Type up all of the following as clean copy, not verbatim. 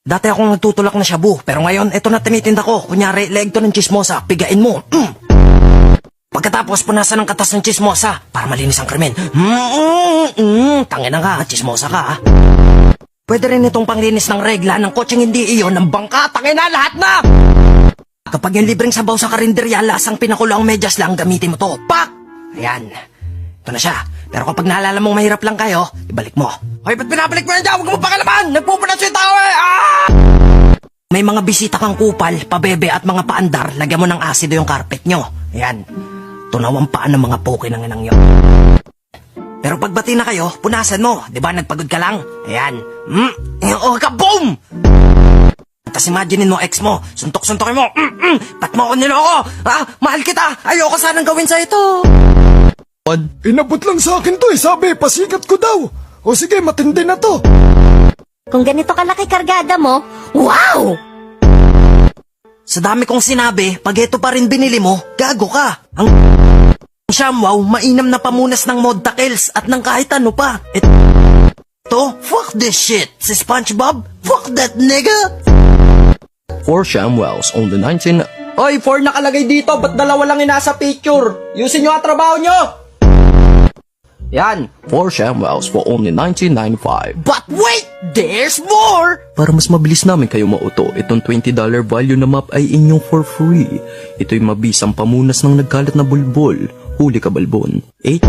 Dati akong nagtutulak na shabu, pero ngayon, eto na tinitinda ko. Kunyari, leeg to ng chismosa, pigain mo. Pagkatapos, punasan ng katas ng chismosa para malinis ang krimen. Tangin na nga, chismosa ka. Pwede rin itong panglinis ng regla ng kotseng hindi iyon ng bangka. Tangin na, lahat na! Kapag yung libreng sabaw sa karinderya, lasang pinakulo ang medyas lang, gamitin mo to. Pak! Ayan. Ito na siya. Pero kapag naalala mong mahirap lang kayo, ibalik mo. Hoy, ba't pinabalik mo yan dyan? Huwag mo pakalaman! Nagpupunas yung tao eh! Ah! May mga bisita kang kupal, pabebe at mga paandar, lagyan mo ng asido yung carpet nyo. Ayan. Tunawang paan ng mga poke ng inang yun. Pero pagbati na kayo, punasan mo. Diba nagpagod ka lang? Ayan. Oh, kaboom! Tapos imaginein mo ex mo, suntok-suntokin mo. Ba't mo ako niloko? Mahal kita. Ayoko sanang gawin sa ito. Inabot lang sa akin to eh, sabi, pasikat ko daw. O sige, matindi na to. Kung ganito kalaki kargada mo, wow! Sa dami kong sinabi, pag ito pa rin binili mo, gago ka. Ang ShamWow, mainam na pamunas ng mod takils at ng kahit ano pa. Ito, fuck this shit. Si SpongeBob, fuck that nigga. 4 ShamWows, only 19... Oy, 4 nakalagay dito, ba't dalawa lang inasa picture? Yusin nyo ang trabaho nyo! Yan. 4 ShamWows for only 19.95. But wait, there's more! Para mas mabilis namin kayo mauto, itong $20 value na map ay inyong for free. Ito'y mabisang pamunas ng nagkalat na bulbol. Huli ka balbon. 8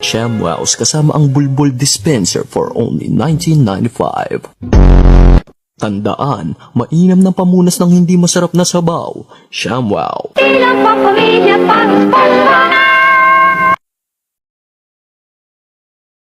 ShamWows kasama ang bulbol dispenser for only 19.95. Tandaan, mainam ng pamunas ng hindi masarap na sabaw. ShamWow. Ilang pang pamilya para sa